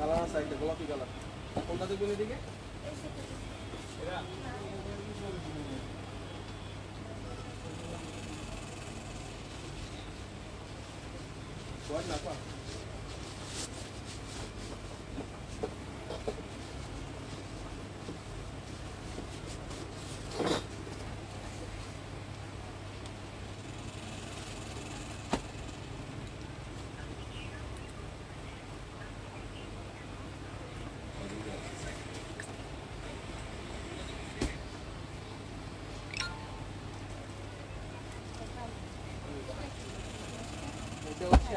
Colour আছে একটা গোলাপি কালার। কোনটা দেখবেন এদিকে? এরা কোয়ার না পা।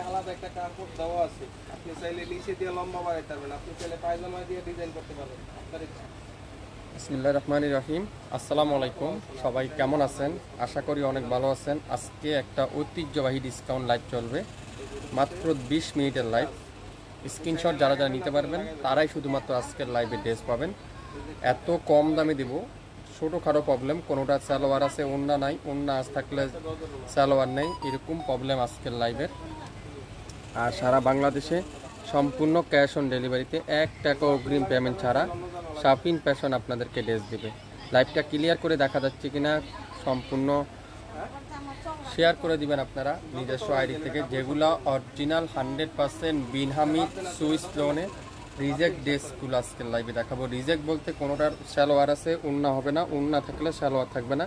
আলাদা একটা কাপড় দেওয়া আছে, আপনি চাইলে নিচে দিয়ে লম্বা বাড়াইতে পারবেন, আপনি চাইলে পায়জামা দিয়ে ডিজাইন করতে পারবেন আপনার ইচ্ছা। বিসমিল্লাহির রহমানির রহিম। আসসালামু আলাইকুম, সবাই কেমন আছেন? আশা করি অনেক ভালো আছেন। আজকে একটা ঐতিহ্যবাহী ডিসকাউন্ট লাইভ চলবে, মাত্র 20 মিনিটের লাইভ। স্ক্রিনশট যারা যারা নিতে পারবেন তারাই শুধুমাত্র আজকের লাইভে ড্রেস পাবেন। এত কম দামে দেব, ছোটোখাটো প্রবলেম, কোনোটা সালোয়ার আছে ওন্না নাই, ওন্না আজ থাকলে সালোয়ার নেই, এরকম প্রবলেম আজকের লাইভের। আর সারা বাংলাদেশে সম্পূর্ণ ক্যাশ অন ডেলিভারিতে, 1 টাকা অগ্রিম পেমেন্ট ছাড়া শাফিন ফ্যাশন আপনাদেরকে ড্রেস দেবে। লাইভটা ক্লিয়ার করে দেখা যাচ্ছে কিনা সম্পূর্ণ শেয়ার করে দিবেন আপনারা নিজস্ব আইডি থেকে, যেগুলো অরিজিনাল 100% বিনহামিদ সুইস লোনে রিজেক্ট ড্রেসগুলো আজকের লাইভে দেখাবো। রিজেক্ট বলতে কোনোটার সালোয়ার আছে, ওন্না হবে না, ওন্না থাকলে সালোয়ার থাকবে না,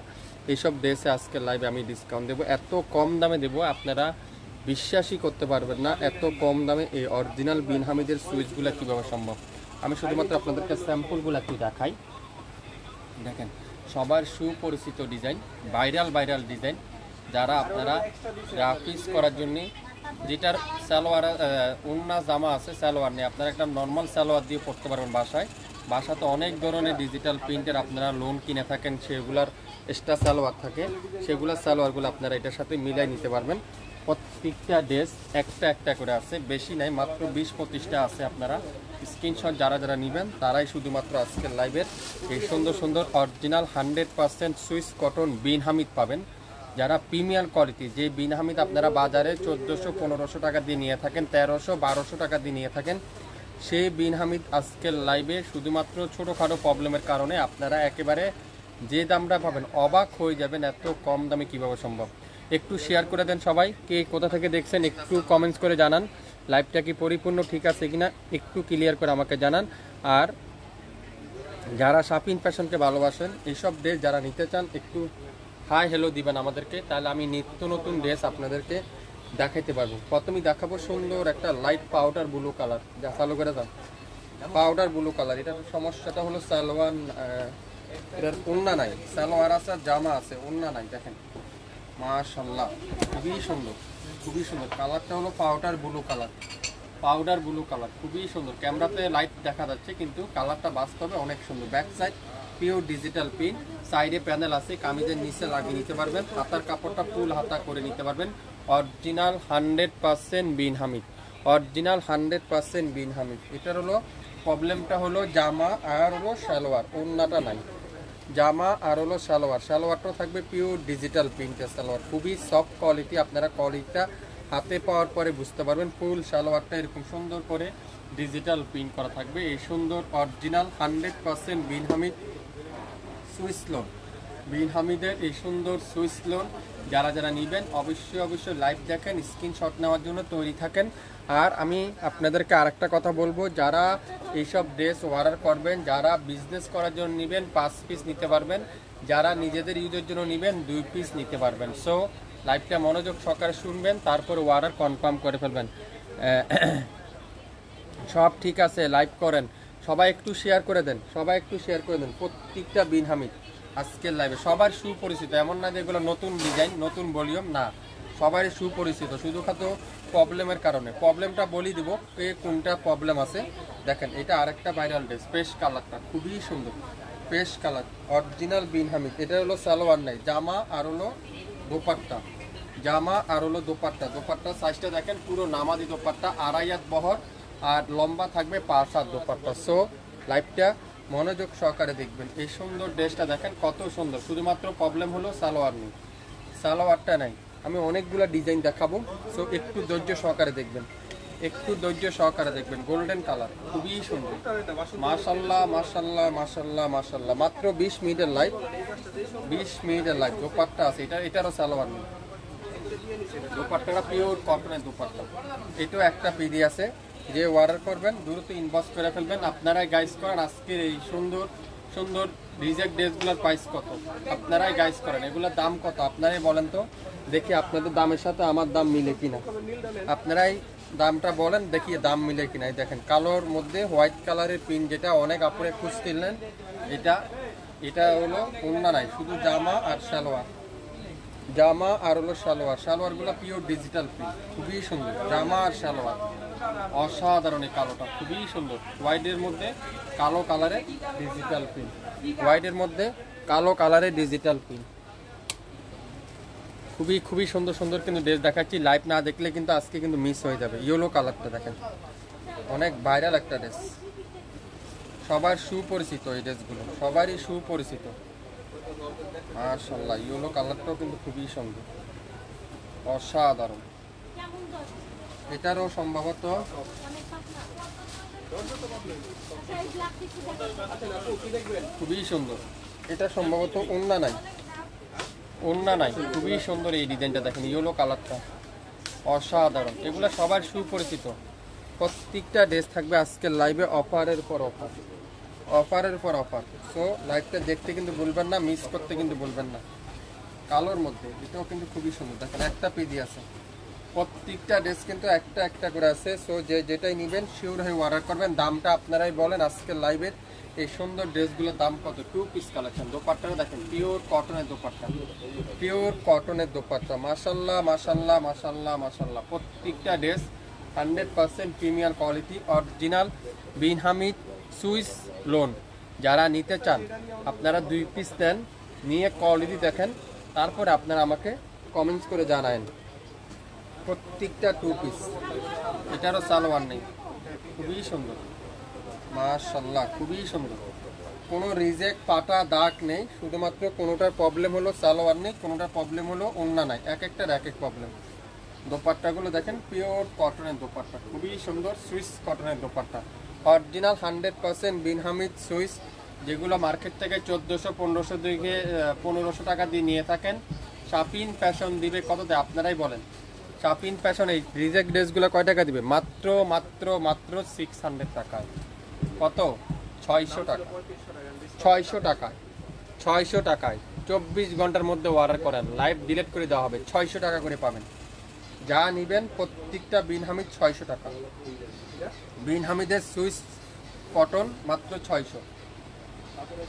এইসব ড্রেসে আজকের লাইভে আমি ডিসকাউন্ট দেবো। এত কম দামে দেবো আপনারা বিশ্বাসই করতে পারবেন না, এত কম দামে এই অরিজিনাল বিনহামিদের সুইচগুলো কীভাবে সম্ভব। আমি শুধুমাত্র আপনাদেরকে স্যাম্পলগুলো একটু দেখাই। দেখেন, সবার সুপরিচিত ডিজাইন, ভাইরাল ডিজাইন, যারা আপনারা গ্রাফিক্স করার জন্যে, যেটার সালোয়ার ওন্না জামা আছে, সালোয়ার নেই, আপনারা একটা নর্মাল সালোয়ার দিয়ে পড়তে পারবেন বাসাতে অনেক ধরনের ডিজিটাল প্রিন্টের আপনারা লোন কিনে থাকেন, সেগুলার এক্সট্রা সালোয়ার থাকে, সেগুলোর সালোয়ারগুলো আপনারা এটার সাথে মিলাই নিতে পারবেন। প্রত্যেকটা ড্রেস একটা করে আছে, বেশি নাই, মাত্র 20-25টা আছে। আপনারা স্ক্রিনশট যারা যারা নেবেন তারাই শুধুমাত্র আজকের লাইভের এই সুন্দর অরিজিনাল 100% সুইস কটন বিনহামিদ পাবেন। যারা প্রিমিয়াম কোয়ালিটি, যে বিনহামিদ আপনারা বাজারে 1400-1500 টাকা দিয়ে নিয়ে থাকেন, 1300-1200 টাকা দিয়ে নিয়ে থাকেন, সেই বিনহামিদ আজকের লাইভে শুধুমাত্র ছোটোখাটো প্রবলেমের কারণে আপনারা একেবারে যে দামটা পাবেন অবাক হয়ে যাবেন, এত কম দামে কীভাবে সম্ভব। একটু শেয়ার করে দেন সবাই, কে কোথা থেকে দেখছেন একটু কমেন্টস করে জানান, লাইভটা কি পরিপূর্ণ ঠিক আছে কিনা একটু ক্লিয়ার করে আমাকে জানান। আর যারা শাফিন ফ্যাশনকে ভালোবাসেন, এইসব ড্রেস যারা নিতে চান একটু হাই হ্যালো দিবেন আমাদেরকে, তাহলে আমি নিত্য নতুন ড্রেস আপনাদেরকে দেখাইতে পারবো। প্রথমেই দেখাবো সুন্দর একটা লাইট পাউডার ব্লু কালার, যা চালু করে দাও, পাউডার ব্লু কালার। এটার সমস্যাটা হলো সালোয়ার, এটার ওন্না নাই, সালোয়ার আছে জামা আছে, ওন্না নাই। দেখেন মাশাআল্লাহ, খুবই সুন্দর কালারটা হলো পাউডার ব্লু কালার, খুবই সুন্দর। ক্যামেরাতে লাইট দেখা যাচ্ছে কিন্তু কালারটা বাস্তবে অনেক সুন্দর। Back side pure digital print, সাইডে প্যানেল আছে, কামিজের নিচে লাগিয়ে নিতে পারবেন, হাতার কাপড়টা ফুল হাতা করে নিতে পারবেন। অরিজিনাল 100% বিনহামিদ। এটার হলো প্রবলেমটা হলো জামা আর হলো সালোয়ার, ওন্নাটা নাই। জামা আর হলো সালোয়ারটাও থাকবে পিওর ডিজিটাল প্রিন্টের সালোয়ার, খুবই সফট কোয়ালিটি। আপনারা কোয়ালিটিটা হাতে পাওয়ার পরে বুঝতে পারবেন। ফুল সালোয়ারটা এরকম সুন্দর করে ডিজিটাল প্রিন্ট করা থাকবে। এই সুন্দর অরিজিনাল 100% বিনহামিদ সুইস লোন, বিনহামিদের এই সুন্দর সুইস লোন যারা যারা নেবেন অবশ্যই লাইভ দেখেন, স্ক্রিনশট নেওয়ার জন্য তৈরি থাকেন। আর আমি আপনাদেরকে আরেকটা কথা বলবো, যারা এইসব ড্রেস অর্ডার করবেন, যারা বিজনেস করার জন্য নেবেন 5 পিস নিতে পারবেন, যারা নিজেদের ইউজের জন্য নেবেন 2 পিস নিতে পারবেন। সো লাইভটা মনোযোগ সহকারে শুনবেন, তারপর অর্ডার কনফার্ম করে ফেলবেন। সব ঠিক আছে, লাইভ করেন, সবাই একটু শেয়ার করে দেন, প্রত্যেকটা বিনহামিদ আজকের লাইভে সবার সুপরিচিত, এমন না যে এগুলো নতুন ডিজাইন নতুন ভলিউম, না, সবারই সুপরিচিত। শুধুমাত্র প্রবলেমের কারণে, প্রবলেমটা বলি দিব কোনটা প্রবলেম আছে। দেখেন, এটা আরেকটা ভাইরাল ড্রেস, পেস্ট কালারটা খুবই সুন্দর, পেস্ট কালার অরিজিনাল বিনহামিদ। এটা হলো সালোয়ার নাই, জামা আর হলো দোপাট্টা সাইজটা দেখেন, পুরো নামাজি দোপাট্টা, 2.5 হাত বহর আর লম্বা থাকবে 5 হাত দোপাট্টা। সো লাইভটা মনোযোগ সহকারে দেখবেন। এই সুন্দর ড্রেসটা দেখেন কত সুন্দর, শুধুমাত্র প্রবলেম হলো সালোয়ার নেই, সালোয়ারটা নাই। আমি অনেকগুলো ডিজাইন দেখাবো, সো একটু ধৈর্য সহকারে দেখবেন। একটু ধৈর্য সহকারে দেখবেন, গোল্ডেন কালার, খুবই সুন্দর। মাশাল্লাহ মাশাল্লাহ মাশাল্লাহ মাশাল্লাহ, মাত্র 20 মিনিটের লাইভ, 20 মিনিটের লাইভ। দোপাট্টা আছে, এটারও সালোয়ার নেই, দোপাট্টাটা পিওর কটনের দোপাট্টা। এটাও একটা পিডি আছে, যে অর্ডার করবেন দ্রুত ইনবক্স করে ফেলবেন। আপনারাই গাইজ করেন আজকের এই সুন্দর সুন্দর রিজেক্ট ড্রেসগুলোর প্রাইস কত, আপনারাই গাইজ করেন, এগুলোর দাম কত আপনারাই বলেন তো দেখি, আপনাদের দামের সাথে আমার দাম মিলে কিনা। আপনারাই দামটা বলেন দেখি দাম মিলে কিনা। এই দেখেন কালোর মধ্যে হোয়াইট কালারের পিন, যেটা অনেক আপনারা খুঁজছিলেন, এটা হলো ওড়না নাই, শুধু জামা আর সালোয়ার, জামা আর হলো সালোয়ার। সালোয়ারগুলো পিওর ডিজিটাল প্রিন্ট, খুবই সুন্দর। জামা আর সালোয়ার অসাধারণ, এই কালোটা খুবই সুন্দর। হোয়াইটের মধ্যে কালো কালারের ডিজিটাল প্রিন্ট, হোয়াইটের মধ্যে কালো কালারের ডিজিটাল প্রিন্ট, খুবই খুবই সুন্দর সুন্দর কিন্তু ড্রেস দেখাচ্ছি। লাইভ না দেখলে কিন্তু আজকে কিন্তু মিস হয়ে যাবে। ইয়েলো কালারটা দেখেন, অনেক ভাইরাল একটা ড্রেস, সবার সুপরিচিত এই ড্রেসগুলো, সবারই সুপরিচিত। মাশাআল্লাহ, ইয়েলো কালারটাও কিন্তু খুবই সুন্দর, অসাধারণ। এটারও সম্ভবত খুবই সুন্দর, এটা সম্ভবত ওড়না নাই, ওড়না নাই, খুবই সুন্দর এই ডিজাইনটা দেখেন, ইয়েলো কালারটা অসাধারণ। এগুলো সবার সুপরিচিত। প্রত্যেকটা ড্রেস থাকবে আজকের লাইভে অফারের পর অফার, অফারের পর অফার। সো লাইভটা দেখতে কিন্তু ভুলবেন না, মিস করতে কিন্তু ভুলবেন না। কালোর মধ্যে এটাও কিন্তু খুবই সুন্দর, দেখেন একটা পিডি আছে, প্রত্যেকটা ড্রেস কিন্তু একটা একটা করে আছে। সো যেটাই নেবেন শিওর হয়ে অর্ডার করবেন। দামটা আপনারাই বলেন আজকের লাইভের এই সুন্দর ড্রেসগুলোর দাম কত। 2 পিস কালেকশন, দোপাট্টাটা দেখেন পিওর কটনের দোপাট্টা, পিওর কটনের দোপাট্টা। মাশাল্লাহ মাশাল্লাহ মাশাল্লাহ মাশাল্লাহ, প্রত্যেকটা ড্রেস 100% প্রিমিয়ার কোয়ালিটি, অরিজিনাল বিন হামিদ সুইস লোন। যারা নিতে চান আপনারা 2 পিস নেন, নিয়ে কোয়ালিটি দেখেন, তারপরে আপনারা আমাকে কমেন্টস করে জানায়েন। প্রত্যেকটা 2 পিস, এটারও সালোয়ার নেই, খুবই সুন্দর মাশাল্লাহ, খুবই সুন্দর। কোনো রিজেক্ট পাটা দাগ নেই, শুধুমাত্র কোনোটার প্রবলেম হলো সালোয়ার নেই, কোনোটার প্রবলেম হলো ওড়না নাই, এক একটার এক এক প্রবলেম। দোপাট্টাগুলো দেখেন পিওর কটনের দোপাট্টা, খুবই সুন্দর সুইস কটনের দোপাট্টা, অরিজিনাল 100% বিন হামিদ সুইস, যেগুলো মার্কেট থেকে 1400-1500 দিকে 1500 টাকা দিয়ে নিয়ে থাকেন। শাপিন ফ্যাশন দিবে কততে আপনারাই বলেন। শাপিন ফ্যাশন এই রিজেক্ট ড্রেসগুলো কয় টাকা দিবে? মাত্র মাত্র মাত্র 600 টাকায়। কত? 600 টাকা, 600 টাকায়, 600 টাকায় 24 ঘন্টার মধ্যে অর্ডার করেন, লাইভ ডিলিট করে দেওয়া হবে, 600 টাকা করে পাবেন। যা নেবেন প্রত্যেকটা বিন হামিদ 600 টাকা। বিন হামিদের সুইস কটন মাত্র 600।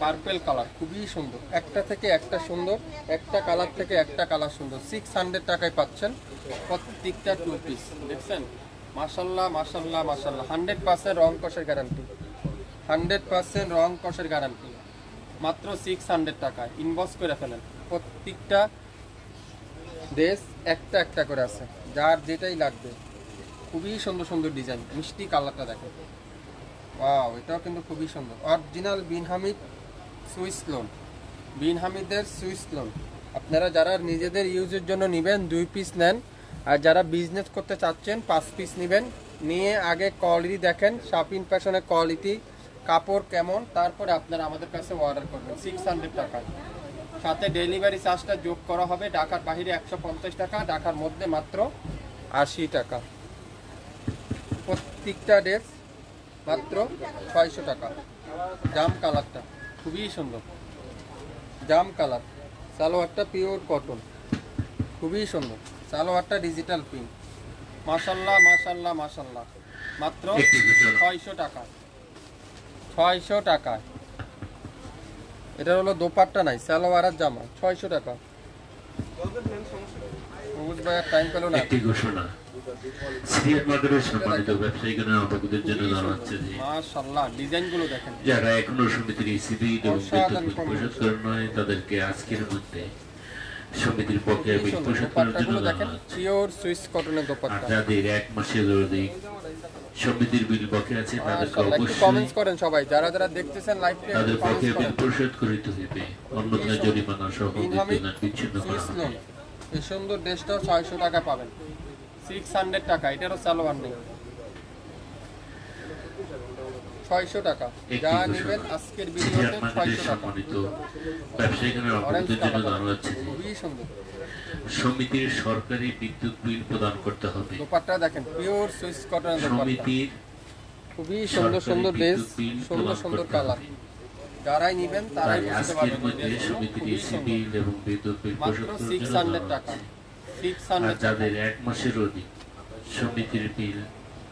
পার্পেল কালার খুবই সুন্দর, একটা থেকে একটা সুন্দর, একটা কালার থেকে একটা কালার সুন্দর। 600 টাকায় পাচ্ছেন প্রত্যেকটা 2 পিস। দেখছেন মাশাল্লাহ মাশাল্লাহ মাশাল্লাহ, 100% রং কষের গ্যারান্টি, 100% রং কষের গ্যারান্টি, মাত্র 600 টাকায়। ইনবক্স করে ফেলেন। প্রত্যেকটা ড্রেস একটা একটা করে আছে, যার যেটাই লাগবে। খুবই সুন্দর সুন্দর ডিজাইন, মিষ্টি কালারটা দেখেন, ওয়াও, এটাও কিন্তু খুবই সুন্দর। অরিজিনাল বিন হামিদ সুইস লোন, বিন হামিদের সুইস লোন। আপনারা যারা নিজেদের ইউজের জন্য নেবেন 2 পিস নেন, আর যারা বিজনেস করতে চাচ্ছেন 5 পিস নেবেন। নিয়ে আগে কোয়ালিটি দেখেন, শাপিন ফ্যাশনের কোয়ালিটি, কাপড় কেমন, তারপরে আপনারা আমাদের কাছে অর্ডার করবেন। 600 টাকা, সাথে ডেলিভারি চার্জটা যোগ করা হবে। ঢাকার বাইরে 150 টাকা, ঢাকার মধ্যে মাত্র 80 টাকা। প্রত্যেকটা ড্রেস মাত্র 600 টাকা। জাম কালারটা খুবই সুন্দর, জাম কালার। সালোয়ারটা পিওর কটন, খুবই সুন্দর। সালোয়ারটা ডিজিটাল প্রিন্ট, মাশাল্লাহ মাশাল্লাহ মাশাল্লাহ, মাত্র 600 টাকা, 600 টাকায়। এটা হলো দোপাট্টা নাই, সালোয়ার আর জামা, 600 টাকা। সবুজ ভাইয়ের টাইম পেল না। একটি ঘোষণা সিরিয়াল মার্কেটের সম্মানিত ব্যবসায়ীগণ আপনাদের জন্য জানাচ্ছে যে মাশাআল্লাহ, ডিজাইনগুলো দেখেন। যারা এখনো সমিতির ইসিবি এবং বিদ্যুৎ পরিশোধ করেন নয়, তাদেরকে আজকের মধ্যে সমিতির পক্ষে বিল পরিশোধ করার জন্য জানাচ্ছে। পিওর সুইস কটনের দোপাট্টা। যাদের 1 মাসের অধিক সমিতির বিল বাকি আছে, তাদেরকে অবশ্যই কমেন্টস করেন সবাই, যারা যারা দেখতেছেন লাইভে তাদের পক্ষে বিল পরিশোধ করিতে হইবে, অন্যথায় জরিমানা সহ বিদ্যুৎ বিচ্ছিন্ন করা হবে। এই সুন্দর ড্রেসটাও 600 টাকা পাবেন, 600 টাকা। এটারও সালোয়ার নেই, 600 টাকা। একটি যা ঘোষণা। নেবেন আজকের চিঠি ভিডিওতে আপনাদের 600 টাকা। সম্মানিত ব্যবসায়ীগণের অরেঞ্জ অবগতির জন্য কালার জানানো যাচ্ছে যে খুবই সুন্দর। সমিতির সরকারি বিদ্যুৎ বিল প্রদান করতে হবে। দোপাট্টা দেখেন পিওর সুইস কটনের দোপাট্টা, সমিতির খুবই সুন্দর সুন্দর ড্রেস, বিদ্যুৎ বিল সুন্দর প্রদান সুন্দর করতে কালার। হবে। যারাই নেবেন তারাই তাই বুঝতে আজকের পারবেন মধ্যে ড্রেসগুলো সমিতির খুবই এসি সুন্দর। বিল এবং বিদ্যুৎ বিল মাত্র পরিশোধ করার জন্য 600 জানানো টাকা, হচ্ছে। 600 আর টাকা। যাদের 1 মাসের অধিক সমিতির বিল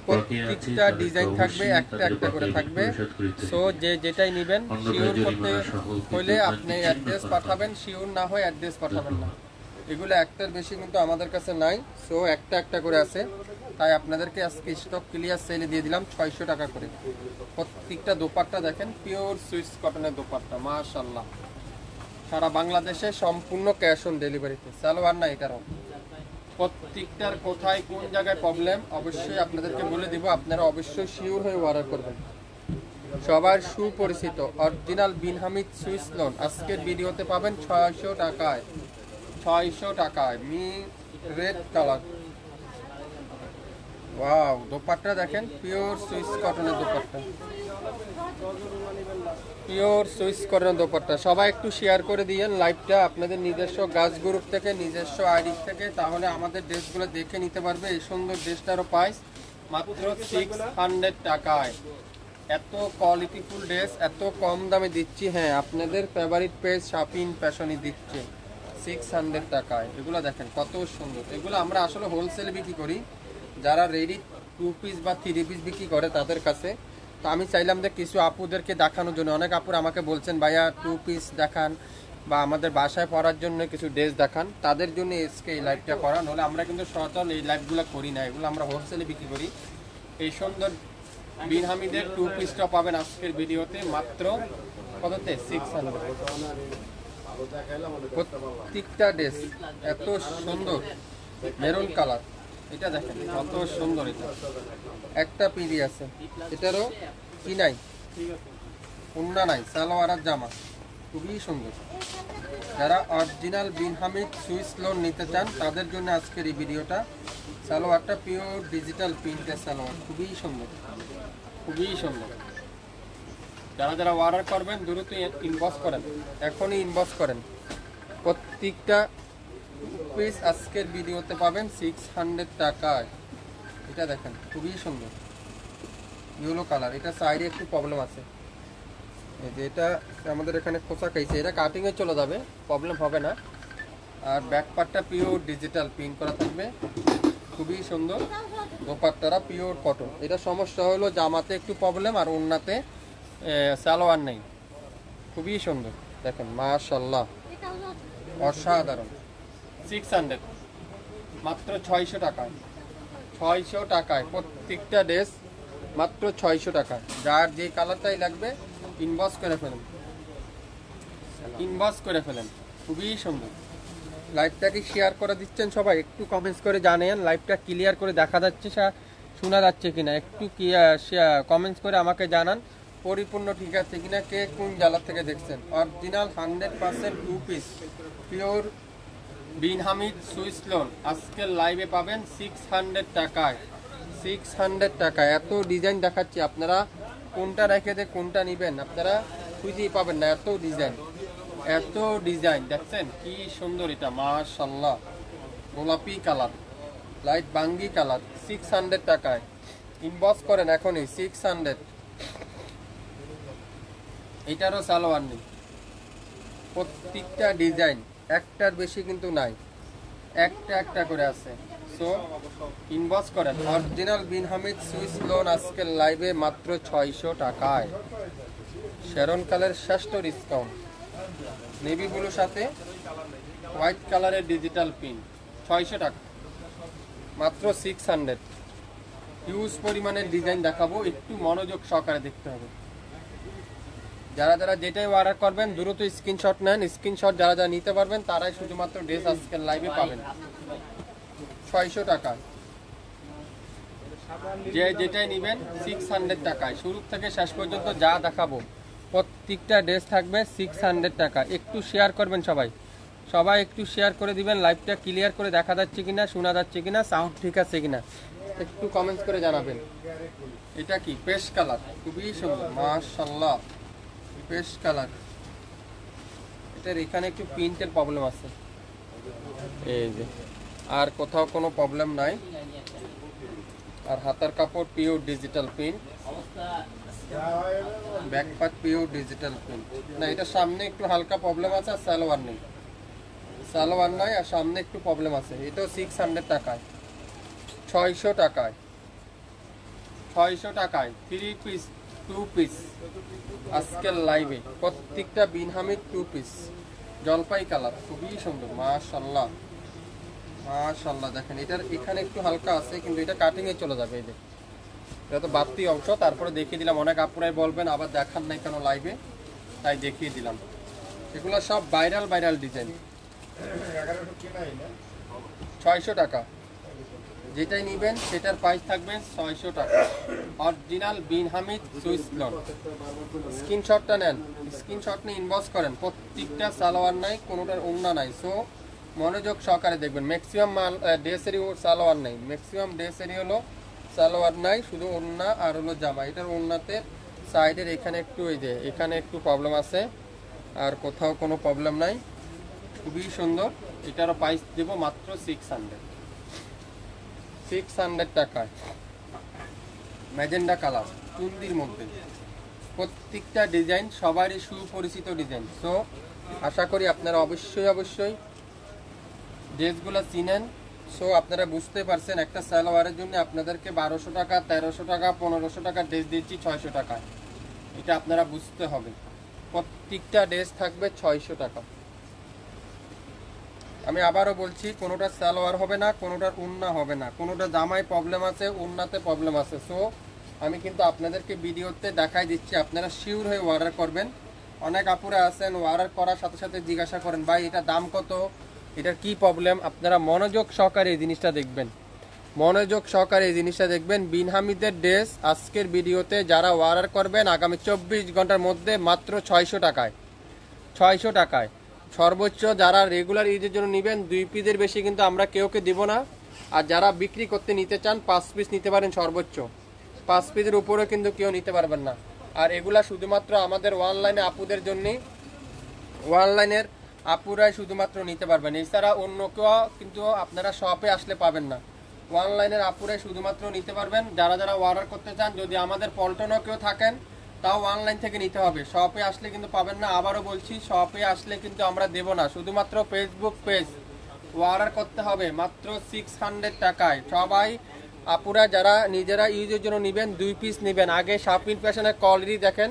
বকেয়া আছে প্রত্যেকটা তাদেরকে ডিজাইন থাকবে, অবশ্যই একটা তাদের একটা করে বকেয়া বিল থাকবে। পরিশোধ করতে সো হবে। যে যেটাই নেবেন অন্যথায় শিওর করতে জরিমানা সহ হলে বিদ্যুৎ আপনি বিল অ্যাড্রেস বিচ্ছিন্ন করা পাঠাবেন, শিওর না হয় অ্যাড্রেস পাঠাবেন না। এগুলো একটার বেশি কিন্তু আমাদের কাছে নাই, সো একটা একটা করে আছে। তাই আপনাদেরকে আজকে স্টক ক্লিয়ার সেলে দিয়ে দিলাম 600 টাকা করে। প্রত্যেকটা দোপাট্টা দেখেন পিওর সুইস কটনের দোপাট্টা, মাশাআল্লাহ। সারা বাংলাদেশে সম্পূর্ণ ক্যাশ অন ডেলিভারিতে, সালোয়ার না এটারও। প্রত্যেকটার কোথায় কোন জায়গায় প্রবলেম অবশ্যই আপনাদেরকে বলে দিব, আপনারা অবশ্যই শিওর হয়ে অর্ডার করবেন। সবার সুপরিচিত অরিজিনাল বিন হামিদ সুইস লোন আজকের ভিডিওতে পাবেন 600 টাকায়। 600 টাকায় me red colour. Wow, dupatta দেখেন পিওর সুইস কটনের দোপাট্টা, পিওর সুইস কটনের দোপাট্টা। সবাই একটু শেয়ার করে দিয়েন লাইভটা আপনাদের নিজস্ব গাছ গ্রুপ থেকে, নিজস্ব আইডি থেকে, তাহলে আমাদের ড্রেসগুলো দেখে নিতে পারবে। এই সুন্দর ড্রেসটারও প্রাইস মাত্র 600 টাকায়। এত কোয়ালিটিফুল ড্রেস এত কম দামে দিচ্ছি। হ্যাঁ, আপনাদের ফেভারিট পেজ শাপিন ফ্যাশনই দিচ্ছে 600 টাকায়। এগুলো দেখেন কত সুন্দর। এগুলো আমরা আসলে হোলসেলে বিক্রি করি, যারা রেডি 2 পিস বা 3 পিস বিক্রি করে তাদের কাছে। তো আমি চাইলাম যে কিছু আপুদেরকে দেখানোর জন্য। অনেক আপুর আমাকে বলছেন ভাইয়া 2 পিস দেখান বা আমাদের বাসায় পরার জন্য কিছু ড্রেস দেখান, তাদের জন্য আজকে এই লাইভটা করা। নাহলে আমরা কিন্তু সচল এই লাইভগুলো করি না, এগুলো আমরা হোলসেলে বিক্রি করি। এই সুন্দর বিন হামিদের 2 পিসটা পাবেন আজকের ভিডিওতে মাত্র কততে? 600। প্রত্যেকটা ড্রেস এত সুন্দর, মেরুন কালার। এটা দেখেন কত সুন্দর। এটা একটা পিডি আছে, এটারও কি নাই, উন্না নাই, সালোয়ার আর জামা, খুবই সুন্দর। যারা অরিজিনাল বিন হামিদ সুইস লোন নিতে চান তাদের জন্য আজকের এই ভিডিওটা। সালোয়ারটা পিওর ডিজিটাল প্রিন্টের সালোয়ার, খুবই সুন্দর, খুবই সুন্দর। যারা যারা অর্ডার করবেন দ্রুত ইনবক্স করেন, এখনই ইনবক্স করেন। প্রত্যেকটা পিস আজকের ভিডিওতে পাবেন 600 টাকায়। এটা দেখেন খুবই সুন্দর, ইয়েলো কালার। এটা সাইডে একটু প্রবলেম আছে, এই যে এটা আমাদের এখানে খোসা খাইছে, এটা কাটিংয়ে চলে যাবে, প্রবলেম হবে না। আর ব্যাক পার্টটা পিওর ডিজিটাল প্রিন্ট করা থাকবে, খুবই সুন্দর। দোপাট্টারা পিওর কটন। এটা সমস্যা হলো জামাতে একটু প্রবলেম আর ওন্নাতে সালোয়ার নেই। খুবই সুন্দর দেখেন, মাশাআল্লাহ, অসাধারণ। 600 মাত্র 600 টাকায়। 600 টাকায় প্রত্যেকটা ড্রেস মাত্র 600 টাকা। যার যে কালারটাই লাগবে ইনবক্স করে ফেলেন, ইনবক্স করে ফেলেন। খুবই সুন্দর। লাইভটাকে শেয়ার করে দিচ্ছেন সবাই, একটু কমেন্টস করে জানেন লাইভটা ক্লিয়ার করে দেখা যাচ্ছে, শোনা যাচ্ছে কিনা, একটু কমেন্টস করে আমাকে জানান পরিপূর্ণ ঠিক আছে কিনা, কে কোন জেলা থেকে দেখছেন। অরিজিনাল 100% 2 পিস পিওর বিন হামিদ সুইস লোন আজকের লাইভে পাবেন 600 টাকায়। 600 টাকায় এত ডিজাইন দেখাচ্ছি, আপনারা কোনটা রেখে দিয়ে কোনটা নেবেন আপনারা খুঁজেই পাবেন না, এত ডিজাইন, এত ডিজাইন। দেখছেন কি সুন্দর, এটা মাশাআল্লাহ, গোলাপি কালার, লাইট বাঙ্গি কালার। 600 টাকায় ইনবক্স করেন এখনই, 600। এটারও সালোয়ার নেই, প্রত্যেকটা ডিজাইন একটার বেশি কিন্তু নাই, একটা একটা করে আছে। সো ইনবক্স করেন। অরিজিনাল বিন হামিদ সুইস লোন আজকের লাইভে মাত্র 600 টাকায়। শেরন কালার শ্রেষ্ঠ ডিসকাউন্ট, নেভি ব্লুর সাথে হোয়াইট কালারের ডিজিটাল পিন, 600 টাকা মাত্র 600। হিউজ পরিমাণের ডিজাইন দেখাবো, একটু মনোযোগ সহকারে দেখতে হবে। যারা যারা যেটাই অর্ডার করবেন দ্রুত স্ক্রিনশট নেন, স্ক্রিনশট যারা যারা নিতে পারবেন তারাই শুধুমাত্র ড্রেস আজকের লাইভে পাবেন 600 টাকা। যে যেটাই নেবেন 600 টাকায়। শুরু থেকে শেষ পর্যন্ত যা দেখাবো প্রত্যেকটা ড্রেস থাকবে 600 টাকা। একটু শেয়ার করবেন সবাই, সবাই একটু শেয়ার করে দিবেন। লাইভটা ক্লিয়ার করে দেখা যাচ্ছে কিনা, শোনা যাচ্ছে কিনা, সাউন্ড ঠিক আছে কিনা, একটু কমেন্টস করে জানাবেন। এটা কি পেস্ট কালার, খুবই সুন্দর মাশাআল্লাহ, পেস্ট কালার। এটার এখানে একটু প্রিন্টের প্রবলেম আছে, এই যে, আর কোথাও কোনো প্রবলেম নাই। আর হাতার কাপড় pure digital print, back part pure digital print. না, এটা সামনে একটু হালকা প্রবলেম আছে, আর সালোয়ার নেই, সালোয়ার নাই, আর সামনে একটু প্রবলেম আছে। এটাও 600 টাকায়, 600 টাকায়, 600 টাকায় 3 পিস 2 পিস আজকের লাইভে। প্রত্যেকটা বিন হামিদ 2 পিস, জলপাই কালার, খুবই সুন্দর মাশাআল্লাহ মাশাআল্লাহ। দেখেন এটার এখানে একটু হালকা আছে, কিন্তু এটা কাটিং এ চলে যাবে। এই যে এটা তো বাড়তি অংশ, তারপরে দেখিয়ে দিলাম। অনেক আপুরাই বলবেন আবার দেখান নাই কেন লাইভে, তাই দেখিয়ে দিলাম। এগুলো সব ভাইরাল ডিজাইন। 600 টাকা, যেটাই নেবেন সেটার প্রাইস থাকবে 600 টাকা। অরিজিনাল বিন হামিদ সুইস লন। স্ক্রিনশটটা নেন, স্ক্রিনশট নিয়ে ইনবক্স করেন। প্রত্যেকটা সালোয়ার নাই, কোনোটার ওড়না নাই, সো মনোযোগ সহকারে দেখবেন। ম্যাক্সিমাম মাল ড্রেসেরই সালোয়ার নাই, ম্যাক্সিমাম ড্রেসেরই হলো সালোয়ার নাই, শুধু ওড়না আর হলো জামা। এটার ওড়নাতে সাইডের এখানে একটু, এই যে এখানে একটু প্রবলেম আছে, আর কোথাও কোনো প্রবলেম নাই, খুবই সুন্দর। এটারও প্রাইস দেবো মাত্র 600 টাকায়। ম্যাজেন্ডা কালার, চুন্দির মধ্যে, প্রত্যেকটা ডিজাইন সবারই সুপরিচিত ডিজাইন। সো আশা করি আপনারা অবশ্যই ড্রেসগুলো চিনেন। সো আপনারা বুঝতে পারছেন একটা সালোয়ারের জন্য আপনাদেরকে 1200 টাকা, 1300 টাকা, 1500 টাকা ড্রেস দিচ্ছি 600 টাকা। এটা আপনারা বুঝতে হবে। প্রত্যেকটা ড্রেস থাকবে 600 টাকা। আমি আবারও বলছি, কোনোটা সালোয়ার হবে না, কোনোটার ওড়না হবে না, কোনোটা জামায় প্রবলেম আছে, ওড়নাতে প্রবলেম আছে। সো আমি কিন্তু আপনাদেরকে ভিডিওতে দেখাই দিচ্ছি, আপনারা শিওর হয়ে অর্ডার করবেন। অনেক আপুরা আছেন অর্ডার করার সাথে সাথে জিজ্ঞাসা করেন, ভাই এটা দাম কত, এটার কি প্রবলেম। আপনারা মনোযোগ সহকারে এই জিনিসটা দেখবেন, মনোযোগ সহকারে এই জিনিসটা দেখবেন। বিন হামিদের ড্রেস আজকের ভিডিওতে যারা অর্ডার করবেন আগামী 24 ঘন্টার মধ্যে মাত্র 600 টাকায়, 600 টাকায়। সর্বোচ্চ যারা রেগুলার ইউজের জন্য নেবেন 2 পিসের বেশি কিন্তু আমরা কেউকে দিব না। আর যারা বিক্রি করতে নিতে চান 5 পিস নিতে পারেন সর্বোচ্চ, 5 পিসের উপরে কিন্তু কেউ নিতে পারবেন না। আর এগুলা শুধুমাত্র আমাদের অনলাইনে আপুদের জন্যই, অনলাইনের আপুরাই শুধুমাত্র নিতে পারবেন, এছাড়া অন্য কেউ কিন্তু আপনারা শপে আসলে পাবেন না। অনলাইনের আপুরাই শুধুমাত্র নিতে পারবেন। যারা যারা অর্ডার করতে চান, যদি আমাদের পল্টনও কেউ থাকেন তাও অনলাইন থেকে নিতে হবে, শপে আসলে কিন্তু পাবেন না। আবারও বলছি, শপে আসলে কিন্তু আমরা দেব না, শুধুমাত্র ফেসবুক পেজ অর্ডার করতে হবে মাত্র 600 টাকায়। সবাই আপুরা যারা নিজেরা ইউজের জন্য নেবেন 2 পিস নেবেন, আগে শাপিন ফ্যাশনের কোয়ালিটি দেখেন,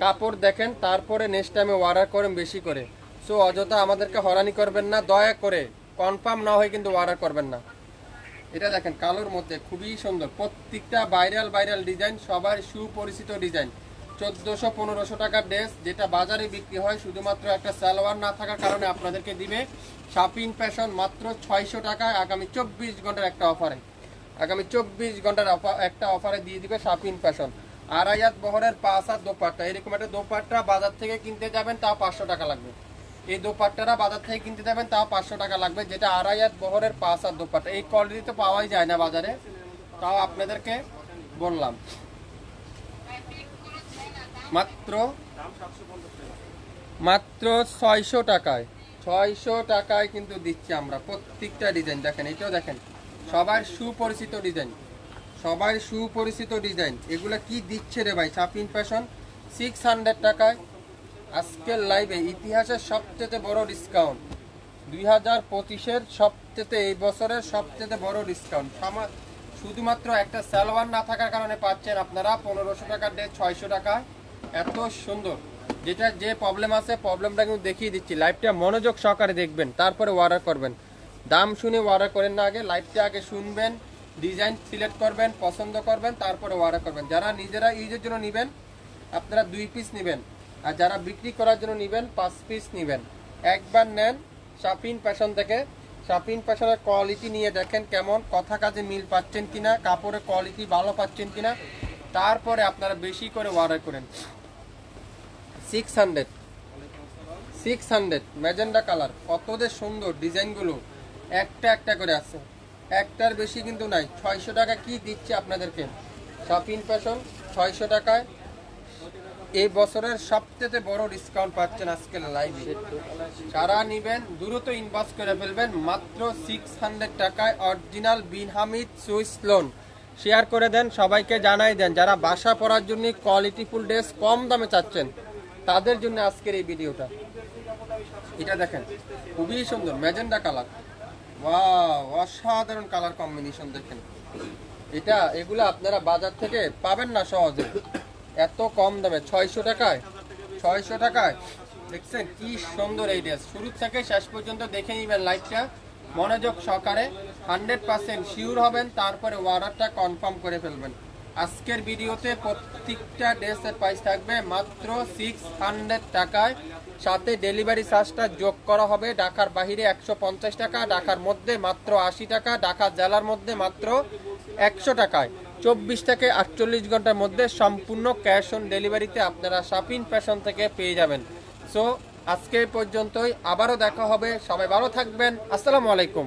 কাপড় দেখেন, তারপরে নেক্সট টাইমে অর্ডার করেন বেশি করে। সো অযথা আমাদেরকে হয়রানি করবেন না, দয়া করে কনফার্ম না হয়ে কিন্তু অর্ডার করবেন না। এটা দেখেন কালোর মধ্যে, খুবই সুন্দর, প্রত্যেকটা ভাইরাল ডিজাইন, সবার সুপরিচিত ডিজাইন। 1400-1500 টাকার ড্রেস, যেটা বাজারে বিক্রি হয় শুধুমাত্র একটা সালোয়ার না থাকার কারণে আপনাদেরকে দিবে শাপিন ফ্যাশন মাত্র 600 টাকায়। আগামী 24 ঘন্টার একটা অফারে, আগামী 24 ঘন্টার একটা অফারে দিয়ে দিবে শাপিন ফ্যাশন। আড়াইয়াত বহরের 5 হাত দোপাট্টা, এরকম একটা দোপাট্টা বাজার থেকে কিনতে যাবেন তাও 500 টাকা লাগবে। এই দোপাট্টারা বাজার থেকে কিনতে যাবেন তাও 500 টাকা লাগবে, যেটা আড়াইয়াত বহরের 5 হাত দোপাট্টা। এই কোয়ালিটি তো পাওয়াই যায় না বাজারে, তাও আপনাদেরকে বললাম। মাত্র 600 টাকায়, 600 টাকায় কিন্তু দিচ্ছি আমরা প্রত্যেকটা ডিজাইন। দেখেন এটাও দেখেন, সবার সুপরিচিত ডিজাইন, সবার সুপরিচিত ডিজাইন। এগুলা কি দিচ্ছে রে ভাই শাপিন ফ্যাশন 600 টাকায়। আজকের লাইভে ইতিহাসের সবচেয়ে বড় ডিসকাউন্ট, 2025-এর সবচেয়ে, এই বছরের সবচেয়ে বড় ডিসকাউন্ট। শুধুমাত্র একটা সালোয়ার না থাকার কারণে পাচ্ছেন আপনারা 1500 টাকার ড্রেস 600 টাকায়। এত সুন্দর, যেটা যে প্রবলেম আছে প্রবলেমটা কিন্তু দেখিয়ে দিচ্ছি। লাইভটা মনোযোগ সহকারে দেখবেন, তারপরে অর্ডার করবেন। দাম শুনে অর্ডার করেন না, আগে লাইভটা আগে শুনবেন, ডিজাইন সিলেক্ট করবেন, পছন্দ করবেন, তারপরে অর্ডার করবেন। যারা নিজেরা ইউজের জন্য নেবেন আপনারা 2 পিস নেবেন, আর যারা বিক্রি করার জন্য নেবেন 5 পিস নেবেন। একবার নেন শাপিন ফ্যাশন থেকে, শাপিন ফ্যাশনের কোয়ালিটি নিয়ে দেখেন কেমন, কথা কাজে মিল পাচ্ছেন কিনা, কাপড়ের কোয়ালিটি ভালো পাচ্ছেন কিনা, তারপরে আপনারা বেশি করে অর্ডার করেন। 600 ম্যাজেন্ডা কালার, কত যে সুন্দর ডিজাইনগুলো, একটা একটা করে আছে। একটার বেশি কিন্তু নাই। 600 টাকা কি দিচ্ছে আপনাদেরকে শপিং ফ্যাশন, 600 টাকায় এই বছরের সবচেয়ে বড় ডিসকাউন্ট পাচ্ছেন আজকের লাইভে। যারা নেবেন দ্রুত ইনবক্স করে ফেলবেন মাত্র 600 টাকায় অরিজিনাল বিন হামিদ সুইস লোন। শেয়ার করে দেন, সবাইকে জানাই দেন যারা বাসা পড়ার জন্য কোয়ালিটিফুল ড্রেস কম দামে চাচ্ছেন তাদের জন্য আজকের এই ভিডিওটা। এটা দেখেন খুবই সুন্দর ম্যাজেন্ডা কালার, ওয়াও অসাধারণ কালার কম্বিনেশন দেখেন। এগুলা আপনারা বাজার থেকে পাবেন না সহজে, এত কম দামে 600 টাকায়। 600 টাকায় দেখছেন কি সুন্দর এই ড্রেস। শুরু থেকে শেষ পর্যন্ত দেখে নেবেন লাইভটা মনোযোগ সহকারে, 100% শিওর হবেন, তারপরে অর্ডারটা কনফার্ম করে ফেলবেন। আজকের ভিডিওতে প্রত্যেকটা ড্রেসের প্রাইস থাকবে মাত্র 600 টাকায়, সাথে ডেলিভারি চার্জটা যোগ করা হবে। ঢাকার বাইরে 150 টাকা, ঢাকার মধ্যে মাত্র 80 টাকা, ঢাকা জেলার মধ্যে মাত্র 100 টাকায়। 24 থেকে 48 ঘন্টার মধ্যে সম্পূর্ণ ক্যাশ অন ডেলিভারিতে আপনারা শপিং ফ্যাশন থেকে পেয়ে যাবেন। সো আজকে পর্যন্তই, আবারও দেখা হবে। সবাই ভালো থাকবেন। আসসালামু আলাইকুম।